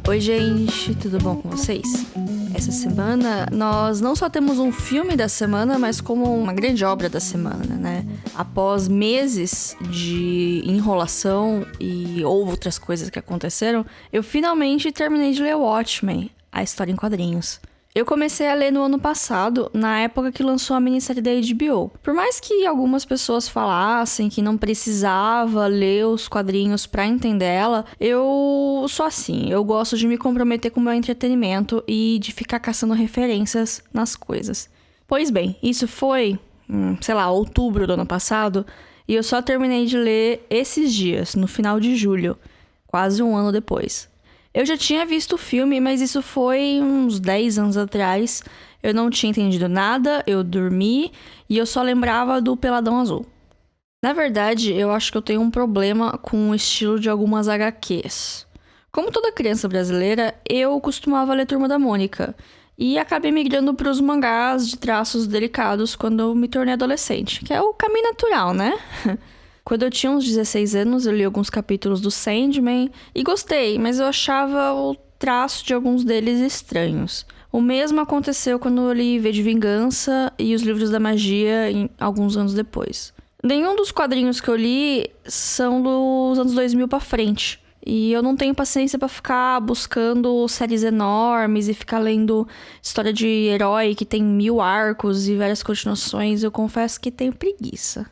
Oi, gente, tudo bom com vocês? Essa semana nós não só temos um filme da semana, mas como uma grande obra da semana, né? Após meses de enrolação e outras coisas que aconteceram, eu finalmente terminei de ler Watchmen, a história em quadrinhos. Eu comecei a ler no ano passado, na época que lançou a minissérie da HBO. Por mais que algumas pessoas falassem que não precisava ler os quadrinhos pra entender ela, eu sou assim, eu gosto de me comprometer com o meu entretenimento e de ficar caçando referências nas coisas. Pois bem, isso foi, outubro do ano passado, e eu só terminei de ler esses dias, no final de julho, quase um ano depois. Eu já tinha visto o filme, mas isso foi uns 10 anos atrás. Eu não tinha entendido nada, eu dormi e eu só lembrava do Peladão Azul. Na verdade, eu acho que eu tenho um problema com o estilo de algumas HQs. Como toda criança brasileira, eu costumava ler Turma da Mônica. E acabei migrando para os mangás de traços delicados quando eu me tornei adolescente, que é o caminho natural, né? Quando eu tinha uns 16 anos, eu li alguns capítulos do Sandman e gostei, mas eu achava o traço de alguns deles estranhos. O mesmo aconteceu quando eu li V de Vingança e Os Livros da Magia alguns anos depois. Nenhum dos quadrinhos que eu li são dos anos 2000 pra frente. E eu não tenho paciência pra ficar buscando séries enormes e ficar lendo história de herói que tem 1000 arcos e várias continuações. Eu confesso que tenho preguiça.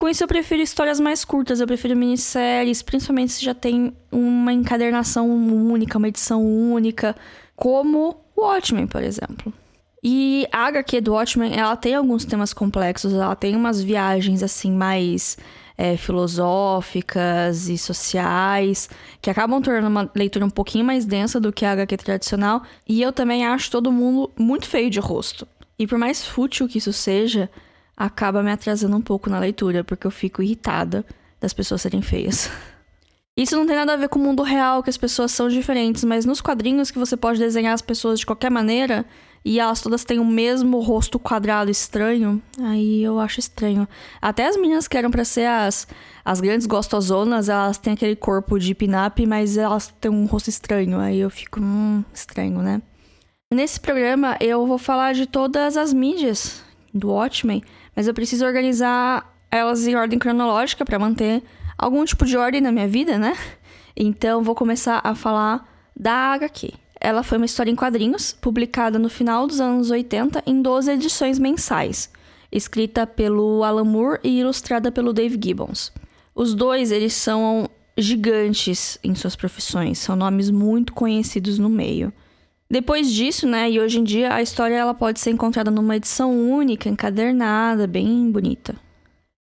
Com isso, eu prefiro histórias mais curtas, eu prefiro minisséries, principalmente se já tem uma encadernação única, uma edição única, como o Watchmen, por exemplo. E a HQ do Watchmen, ela tem alguns temas complexos, ela tem umas viagens, assim, mais filosóficas e sociais, que acabam tornando uma leitura um pouquinho mais densa do que a HQ tradicional, e eu também acho todo mundo muito feio de rosto. E por mais fútil que isso seja, acaba me atrasando um pouco na leitura, porque eu fico irritada das pessoas serem feias. Isso não tem nada a ver com o mundo real, que as pessoas são diferentes, mas nos quadrinhos que você pode desenhar as pessoas de qualquer maneira, e elas todas têm o mesmo rosto quadrado estranho, aí eu acho estranho. Até as meninas que eram pra ser as grandes gostosonas, elas têm aquele corpo de pin-up, mas elas têm um rosto estranho, aí eu fico, estranho, né? Nesse programa eu vou falar de todas as mídias do Watchmen, mas eu preciso organizar elas em ordem cronológica para manter algum tipo de ordem na minha vida, né? Então, vou começar a falar da HQ. Ela foi uma história em quadrinhos, publicada no final dos anos 80 em 12 edições mensais, escrita pelo Alan Moore e ilustrada pelo Dave Gibbons. Os dois, eles são gigantes em suas profissões, são nomes muito conhecidos no meio. Depois disso, né, e hoje em dia, a história ela pode ser encontrada numa edição única, encadernada, bem bonita.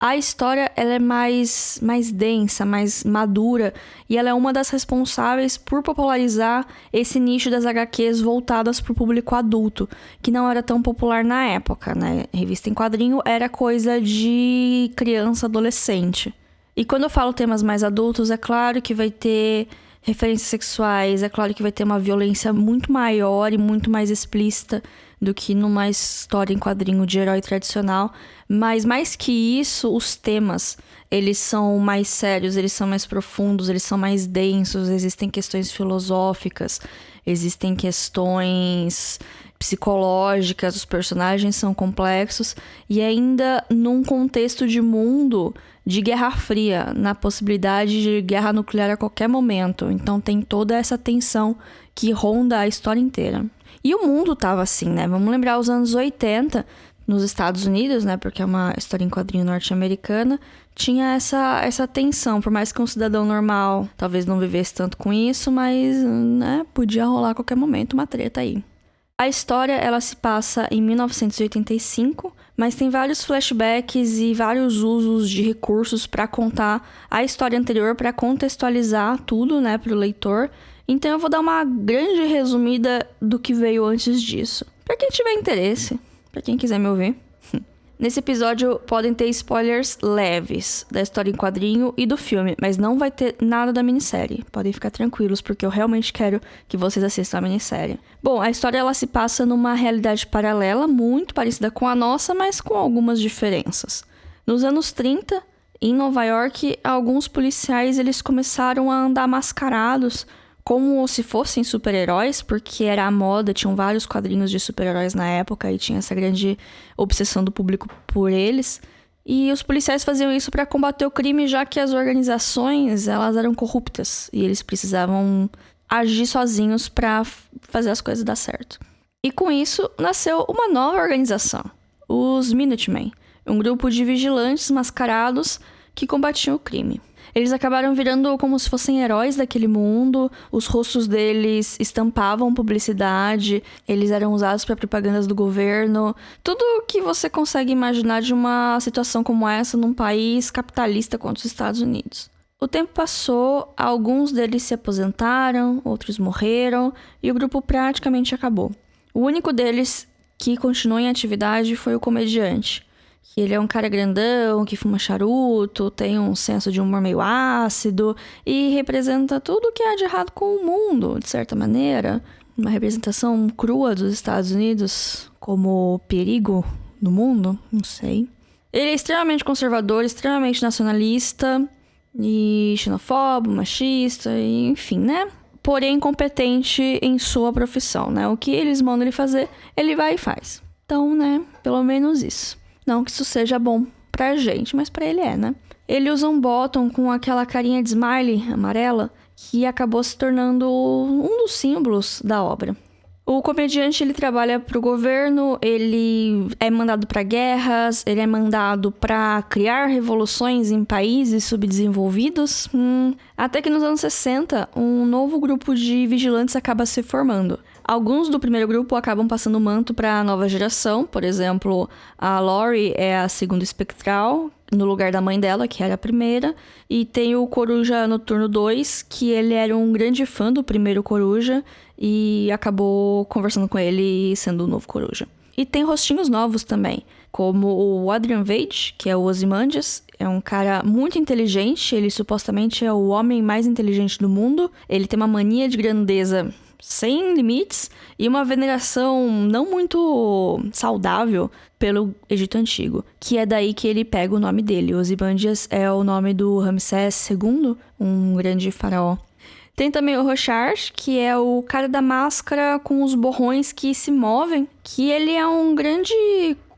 A história ela é mais densa, mais madura, e ela é uma das responsáveis por popularizar esse nicho das HQs voltadas para o público adulto, que não era tão popular na época, né? Revista em quadrinho era coisa de criança, adolescente. E quando eu falo temas mais adultos, é claro que vai ter referências sexuais, é claro que vai ter uma violência muito maior e muito mais explícita do que numa história em quadrinho de herói tradicional, mas mais que isso, os temas, eles são mais sérios, eles são mais profundos, eles são mais densos, existem questões filosóficas, existem questões psicológicas, os personagens são complexos, e ainda num contexto de mundo de Guerra Fria, na possibilidade de guerra nuclear a qualquer momento. Então tem toda essa tensão que ronda a história inteira. E o mundo tava assim, né? Vamos lembrar os anos 80, nos Estados Unidos, né? Porque é uma história em quadrinho norte-americana, tinha essa tensão, por mais que um cidadão normal talvez não vivesse tanto com isso, mas, né, podia rolar a qualquer momento uma treta aí. A história, ela se passa em 1985, mas tem vários flashbacks e vários usos de recursos para contar a história anterior, para contextualizar tudo, né, para o leitor. Então eu vou dar uma grande resumida do que veio antes disso, para quem tiver interesse, para quem quiser me ouvir. Nesse episódio podem ter spoilers leves da história em quadrinho e do filme, mas não vai ter nada da minissérie. Podem ficar tranquilos, porque eu realmente quero que vocês assistam a minissérie. Bom, a história ela se passa numa realidade paralela, muito parecida com a nossa, mas com algumas diferenças. Nos anos 30, em Nova York, alguns policiais eles começaram a andar mascarados como se fossem super-heróis, porque era a moda, tinham vários quadrinhos de super-heróis na época e tinha essa grande obsessão do público por eles. E os policiais faziam isso para combater o crime, já que as organizações, elas eram corruptas e eles precisavam agir sozinhos para fazer as coisas dar certo. E com isso, nasceu uma nova organização, os Minutemen, um grupo de vigilantes mascarados que combatiam o crime. Eles acabaram virando como se fossem heróis daquele mundo, os rostos deles estampavam publicidade, eles eram usados para propagandas do governo, tudo o que você consegue imaginar de uma situação como essa num país capitalista como os Estados Unidos. O tempo passou, alguns deles se aposentaram, outros morreram e o grupo praticamente acabou. O único deles que continuou em atividade foi o comediante. Ele é um cara grandão, que fuma charuto, tem um senso de humor meio ácido e representa tudo que há de errado com o mundo, de certa maneira. Uma representação crua dos Estados Unidos como perigo no mundo, não sei. Ele é extremamente conservador, extremamente nacionalista e xenofóbico, machista, e, enfim, né? Porém, incompetente em sua profissão, né? O que eles mandam ele fazer, ele vai e faz. Então, né? Pelo menos isso. Não que isso seja bom pra gente, mas pra ele é, né? Ele usa um bottom com aquela carinha de smiley amarela que acabou se tornando um dos símbolos da obra. O comediante, ele trabalha pro governo, ele é mandado pra guerras, ele é mandado pra criar revoluções em países subdesenvolvidos. Até que nos anos 60, um novo grupo de vigilantes acaba se formando. Alguns do primeiro grupo acabam passando o manto para a nova geração. Por exemplo, a Laurie é a segunda espectral, no lugar da mãe dela, que era a primeira. E tem o Coruja Noturno 2, que ele era um grande fã do primeiro Coruja e acabou conversando com ele sendo o novo Coruja. E tem rostinhos novos também, como o Adrian Veidt, que é o Ozymandias. É um cara muito inteligente, ele supostamente é o homem mais inteligente do mundo. Ele tem uma mania de grandeza sem limites e uma veneração não muito saudável pelo Egito Antigo, que é daí que ele pega o nome dele. Ozymandias é o nome do Ramsés II, um grande faraó. Tem também o Rorschach, que é o cara da máscara com os borrões que se movem, que ele é um grande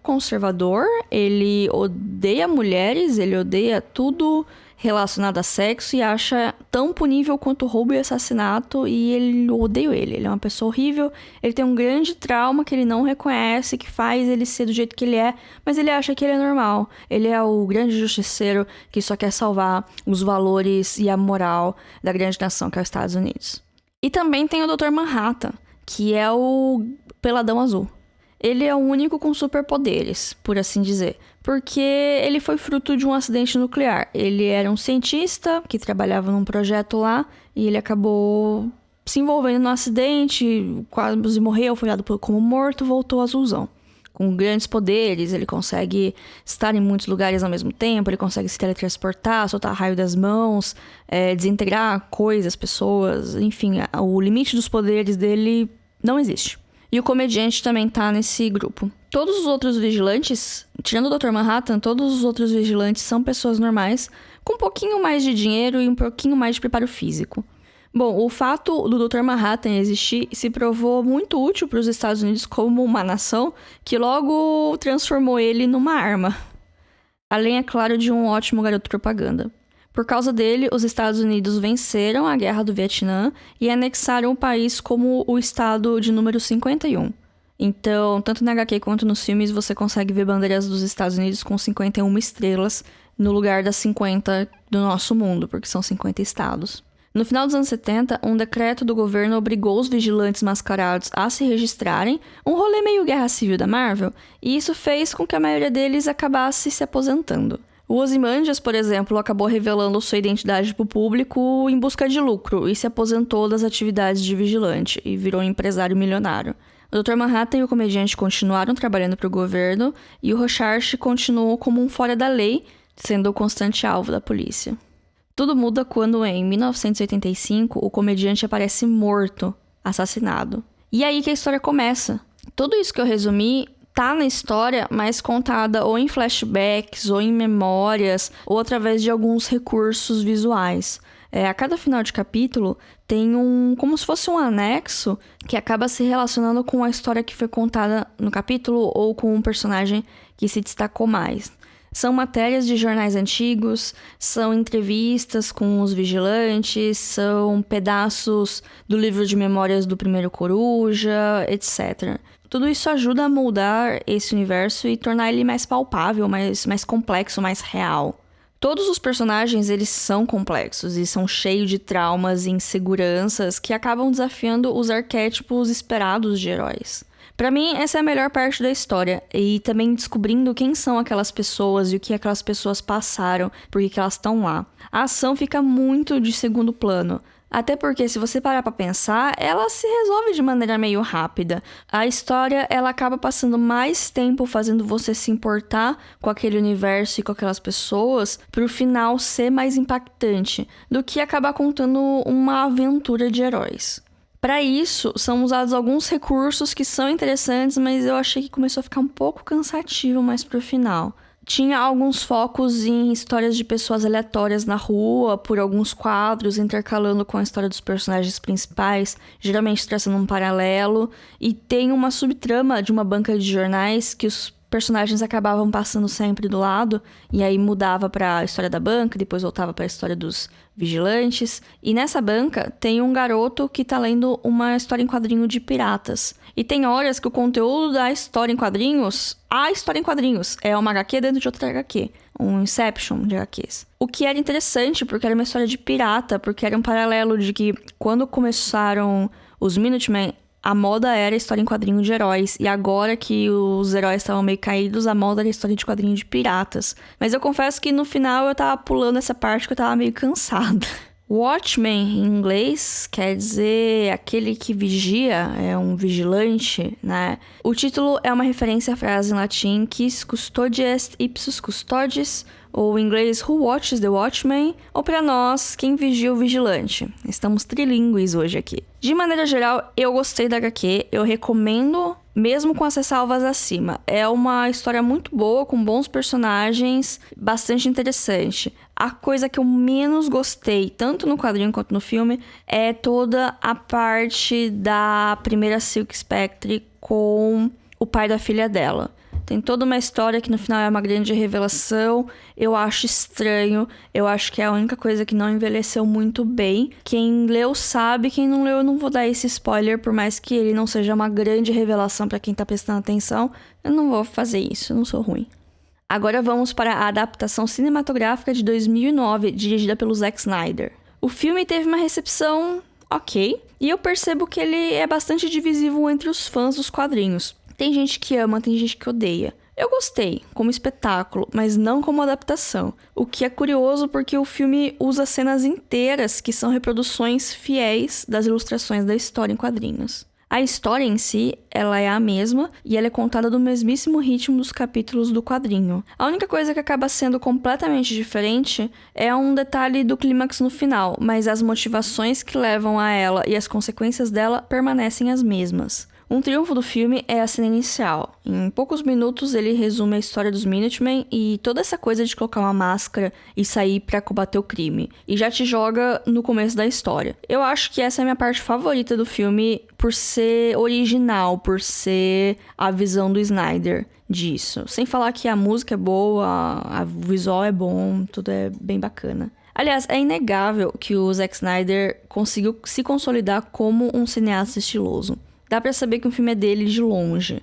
conservador, ele odeia mulheres, ele odeia tudo relacionado a sexo e acha tão punível quanto roubo e assassinato, e eu odeio ele. Ele é uma pessoa horrível, ele tem um grande trauma que ele não reconhece, que faz ele ser do jeito que ele é, mas ele acha que ele é normal. Ele é o grande justiceiro que só quer salvar os valores e a moral da grande nação que é os Estados Unidos. E também tem o Dr. Manhattan, que é o peladão azul. Ele é o único com superpoderes, por assim dizer, porque ele foi fruto de um acidente nuclear. Ele era um cientista que trabalhava num projeto lá e ele acabou se envolvendo no acidente, quase morreu, foi dado como morto, voltou azulzão. Com grandes poderes, ele consegue estar em muitos lugares ao mesmo tempo, ele consegue se teletransportar, soltar raio das mãos, desintegrar coisas, pessoas, enfim, o limite dos poderes dele não existe. E o comediante também tá nesse grupo. Todos os outros vigilantes, tirando o Dr. Manhattan, todos os outros vigilantes são pessoas normais, com um pouquinho mais de dinheiro e um pouquinho mais de preparo físico. Bom, o fato do Dr. Manhattan existir se provou muito útil para os Estados Unidos como uma nação, que logo transformou ele numa arma. Além, é claro, de um ótimo garoto propaganda. Por causa dele, os Estados Unidos venceram a Guerra do Vietnã e anexaram o país como o estado de número 51. Então, tanto na HQ quanto nos filmes, você consegue ver bandeiras dos Estados Unidos com 51 estrelas no lugar das 50 do nosso mundo, porque são 50 estados. No final dos anos 70, um decreto do governo obrigou os vigilantes mascarados a se registrarem, um rolê meio guerra civil da Marvel, e isso fez com que a maioria deles acabasse se aposentando. O Ozymandias, por exemplo, acabou revelando sua identidade para o público em busca de lucro e se aposentou das atividades de vigilante e virou um empresário milionário. O Dr. Manhattan e o comediante continuaram trabalhando para o governo e o Rorschach continuou como um fora da lei, sendo o constante alvo da polícia. Tudo muda quando, em 1985, o comediante aparece morto, assassinado. E aí que a história começa. Tudo isso que eu resumi tá na história, mas contada ou em flashbacks, ou em memórias, ou através de alguns recursos visuais. A cada final de capítulo tem como se fosse um anexo que acaba se relacionando com a história que foi contada no capítulo ou com um personagem que se destacou mais. São matérias de jornais antigos, são entrevistas com os vigilantes, são pedaços do livro de memórias do primeiro Coruja, etc. Tudo isso ajuda a moldar esse universo e tornar ele mais palpável, mais complexo, mais real. Todos os personagens, eles são complexos e são cheios de traumas e inseguranças que acabam desafiando os arquétipos esperados de heróis. Pra mim, essa é a melhor parte da história, e também descobrindo quem são aquelas pessoas e o que aquelas pessoas passaram, por que elas estão lá. A ação fica muito de segundo plano, até porque se você parar pra pensar, ela se resolve de maneira meio rápida. A história, ela acaba passando mais tempo fazendo você se importar com aquele universo e com aquelas pessoas, pro final ser mais impactante, do que acabar contando uma aventura de heróis. Para isso, são usados alguns recursos que são interessantes, mas eu achei que começou a ficar um pouco cansativo mais pro final. Tinha alguns focos em histórias de pessoas aleatórias na rua, por alguns quadros, intercalando com a história dos personagens principais, geralmente traçando um paralelo, e tem uma subtrama de uma banca de jornais que os personagens acabavam passando sempre do lado, e aí mudava para a história da banca, depois voltava para a história dos vigilantes. E nessa banca tem um garoto que tá lendo uma história em quadrinho de piratas. E tem horas que o conteúdo da história em quadrinhos, a história em quadrinhos, é uma HQ dentro de outra HQ. Um Inception de HQs. O que era interessante, porque era uma história de pirata, porque era um paralelo de que quando começaram os Minutemen, a moda era a história em quadrinho de heróis. E agora que os heróis estavam meio caídos, a moda era a história de quadrinho de piratas. Mas eu confesso que no final eu tava pulando essa parte que eu tava meio cansada. Watchmen, em inglês, quer dizer aquele que vigia, é um vigilante, né? O título é uma referência à frase em latim Quis custode est ipsus custodes, ou em inglês Who watches the watchman, ou para nós, quem vigia o vigilante. Estamos trilingües hoje aqui. De maneira geral, eu gostei da HQ, eu recomendo, mesmo com as ressalvas acima. É uma história muito boa, com bons personagens, bastante interessante. A coisa que eu menos gostei, tanto no quadrinho quanto no filme, é toda a parte da primeira Silk Spectre com o pai da filha dela. Tem toda uma história que no final é uma grande revelação. Eu acho estranho. Eu acho que é a única coisa que não envelheceu muito bem. Quem leu sabe, quem não leu eu não vou dar esse spoiler, por mais que ele não seja uma grande revelação pra quem tá prestando atenção. Eu não vou fazer isso, eu não sou ruim. Agora vamos para a adaptação cinematográfica de 2009, dirigida pelo Zack Snyder. O filme teve uma recepção ok, e eu percebo que ele é bastante divisivo entre os fãs dos quadrinhos. Tem gente que ama, tem gente que odeia. Eu gostei, como espetáculo, mas não como adaptação. O que é curioso porque o filme usa cenas inteiras que são reproduções fiéis das ilustrações da história em quadrinhos. A história em si, ela é a mesma e ela é contada do mesmíssimo ritmo dos capítulos do quadrinho. A única coisa que acaba sendo completamente diferente é um detalhe do clímax no final, mas as motivações que levam a ela e as consequências dela permanecem as mesmas. Um triunfo do filme é a cena inicial. Em poucos minutos ele resume a história dos Minutemen e toda essa coisa de colocar uma máscara e sair pra combater o crime. E já te joga no começo da história. Eu acho que essa é a minha parte favorita do filme por ser original, por ser a visão do Snyder disso. Sem falar que a música é boa, o visual é bom, tudo é bem bacana. Aliás, é inegável que o Zack Snyder conseguiu se consolidar como um cineasta estiloso. Dá pra saber que o filme é dele de longe.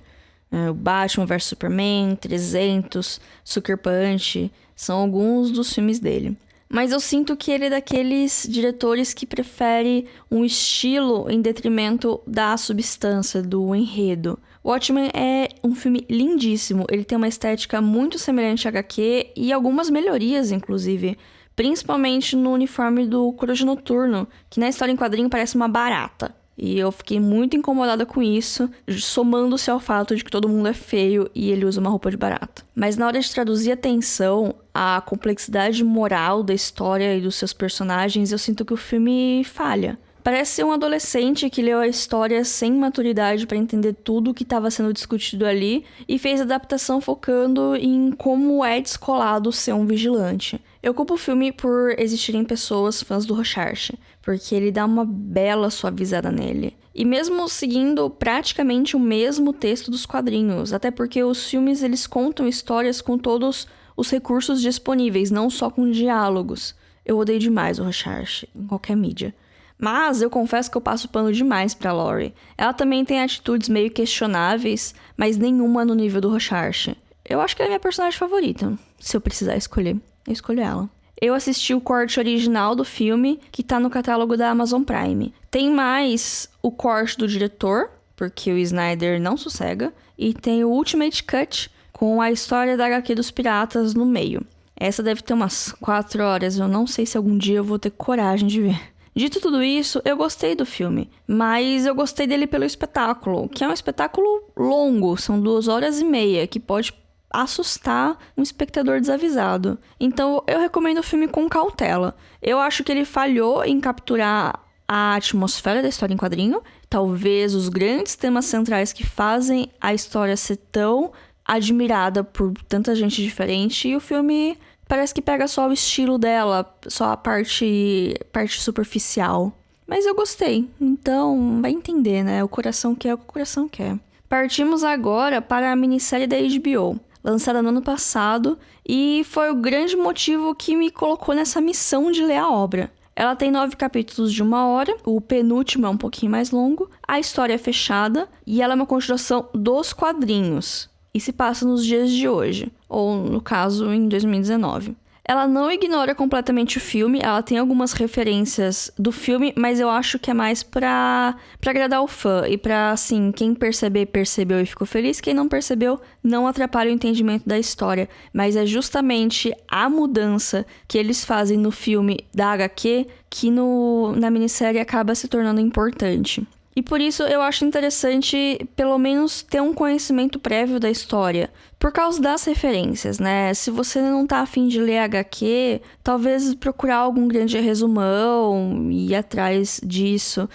O Batman vs Superman, 300, Sucker Punch, são alguns dos filmes dele. Mas eu sinto que ele é daqueles diretores que prefere um estilo em detrimento da substância, do enredo. Watchmen é um filme lindíssimo, ele tem uma estética muito semelhante a HQ e algumas melhorias, inclusive. Principalmente no uniforme do Coruja Noturno, que na história em quadrinho parece uma barata. E eu fiquei muito incomodada com isso, somando-se ao fato de que todo mundo é feio e ele usa uma roupa de barata. Mas na hora de traduzir a tensão, a complexidade moral da história e dos seus personagens, eu sinto que o filme falha. Parece ser um adolescente que leu a história sem maturidade para entender tudo o que estava sendo discutido ali e fez a adaptação focando em como é descolado ser um vigilante. Eu culpo o filme por existirem pessoas fãs do Rorschach, porque ele dá uma bela suavizada nele. E mesmo seguindo praticamente o mesmo texto dos quadrinhos, até porque os filmes eles contam histórias com todos os recursos disponíveis, não só com diálogos. Eu odeio demais o Rorschach, em qualquer mídia. Mas eu confesso que eu passo pano demais pra Laurie. Ela também tem atitudes meio questionáveis, mas nenhuma no nível do Rorschach. Eu acho que ela é minha personagem favorita. Se eu precisar escolher, eu escolho ela. Eu assisti o corte original do filme, que tá no catálogo da Amazon Prime. Tem mais o corte do diretor, porque o Snyder não sossega. E tem o Ultimate Cut, com a história da HQ dos piratas no meio. Essa deve ter umas 4 horas, eu não sei se algum dia eu vou ter coragem de ver. Dito tudo isso, eu gostei do filme, mas eu gostei dele pelo espetáculo, que é um espetáculo longo, são 2 horas e meia, que pode assustar um espectador desavisado. Então eu recomendo o filme com cautela. Eu acho que ele falhou em capturar a atmosfera da história em quadrinho, talvez os grandes temas centrais que fazem a história ser tão admirada por tanta gente diferente, e o filme parece que pega só o estilo dela, só a parte superficial. Mas eu gostei, então vai entender, né? O coração quer o que o coração quer. Partimos agora para a minissérie da HBO, lançada no ano passado, e foi o grande motivo que me colocou nessa missão de ler a obra. Ela tem 9 capítulos de 1 hora, o penúltimo é um pouquinho mais longo, a história é fechada, e ela é uma continuação dos quadrinhos. E se passa nos dias de hoje, ou no caso, em 2019. Ela não ignora completamente o filme, ela tem algumas referências do filme, mas eu acho que é mais pra agradar o fã e pra, assim, quem perceber, percebeu e ficou feliz, quem não percebeu, não atrapalha o entendimento da história. Mas é justamente a mudança que eles fazem no filme da HQ que na minissérie acaba se tornando importante. E por isso eu acho interessante, pelo menos, ter um conhecimento prévio da história. Por causa das referências, né? Se você não tá afim de ler HQ, talvez procurar algum grande resumão e ir atrás disso.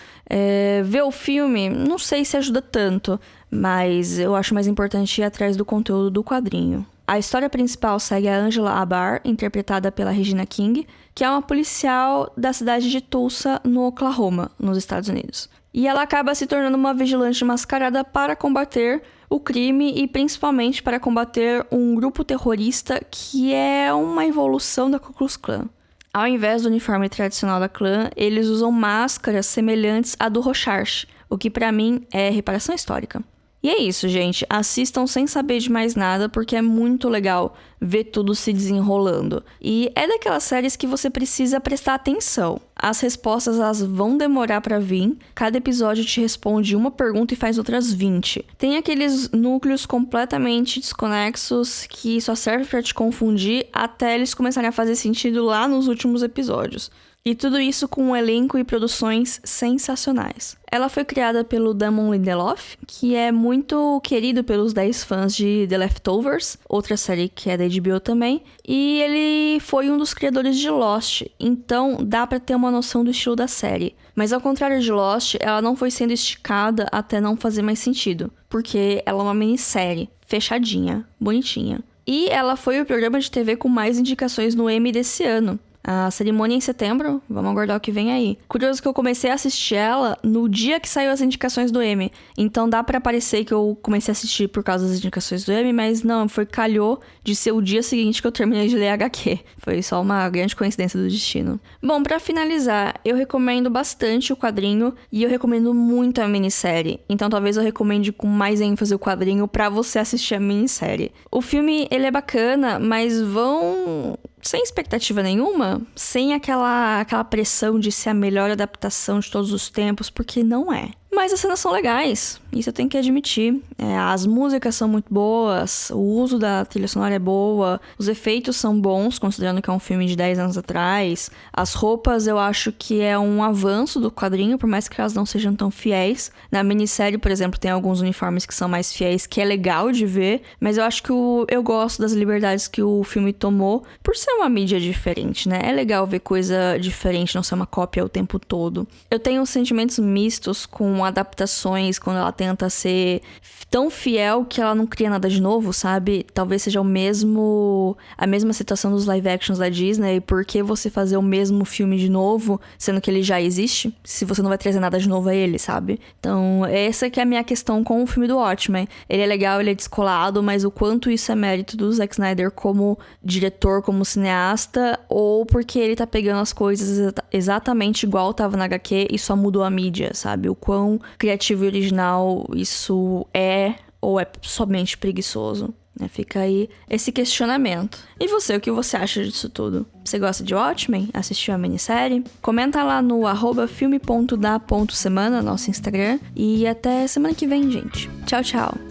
Ver o filme, não sei se ajuda tanto, mas eu acho mais importante ir atrás do conteúdo do quadrinho. A história principal segue a Angela Abar, interpretada pela Regina King, que é uma policial da cidade de Tulsa, no Oklahoma, nos Estados Unidos. E ela acaba se tornando uma vigilante mascarada para combater o crime e principalmente para combater um grupo terrorista que é uma evolução da Ku Klux Klan. Ao invés do uniforme tradicional da clã, eles usam máscaras semelhantes à do Rorschach, o que para mim é reparação histórica. E é isso, gente. Assistam sem saber de mais nada, porque é muito legal ver tudo se desenrolando. E é daquelas séries que você precisa prestar atenção. As respostas, elas vão demorar pra vir. Cada episódio te responde uma pergunta e faz outras 20. Tem aqueles núcleos completamente desconexos que só servem pra te confundir até eles começarem a fazer sentido lá nos últimos episódios. E tudo isso com um elenco e produções sensacionais. Ela foi criada pelo Damon Lindelof, que é muito querido pelos 10 fãs de The Leftovers, outra série que é da HBO também, e ele foi um dos criadores de Lost, então dá pra ter uma noção do estilo da série. Mas ao contrário de Lost, ela não foi sendo esticada até não fazer mais sentido, porque ela é uma minissérie, fechadinha, bonitinha. E ela foi o programa de TV com mais indicações no Emmy desse ano. A cerimônia é em setembro, vamos aguardar o que vem aí. Curioso que eu comecei a assistir ela no dia que saiu as indicações do Emmy. Então dá pra parecer que eu comecei a assistir por causa das indicações do Emmy, mas não, calhou de ser o dia seguinte que eu terminei de ler HQ. Foi só uma grande coincidência do destino. Bom, pra finalizar, eu recomendo bastante o quadrinho e eu recomendo muito a minissérie. Então talvez eu recomende com mais ênfase o quadrinho pra você assistir a minissérie. O filme, ele é bacana, mas vão sem expectativa nenhuma, sem aquela pressão de ser a melhor adaptação de todos os tempos, porque não é. Mas as cenas são legais, isso eu tenho que admitir. As músicas são muito boas, o uso da trilha sonora é boa, os efeitos são bons, considerando que é um filme de 10 anos atrás. As roupas eu acho que é um avanço do quadrinho, por mais que elas não sejam tão fiéis. Na minissérie, por exemplo, tem alguns uniformes que são mais fiéis, que é legal de ver, mas eu acho que eu gosto das liberdades que o filme tomou, por ser uma mídia diferente, né? É legal ver coisa diferente, não ser uma cópia o tempo todo. Eu tenho sentimentos mistos com adaptações, quando ela tenta ser tão fiel que ela não cria nada de novo, sabe? Talvez seja a mesma situação dos live actions da Disney. Por que você fazer o mesmo filme de novo, sendo que ele já existe, se você não vai trazer nada de novo a ele, sabe? Então, essa que é a minha questão com o filme do Watchmen. Ele é legal, ele é descolado, mas o quanto isso é mérito do Zack Snyder como diretor, como cineasta, ou porque ele tá pegando as coisas exatamente igual tava na HQ e só mudou a mídia, sabe? O quão criativo e original isso é, ou é somente preguiçoso, né? Fica aí esse questionamento. E você, o que você acha disso tudo? Você gosta de Watchmen? Assistiu a minissérie? Comenta lá no @filme.da.semana, nosso Instagram. E até semana que vem, gente. Tchau, tchau.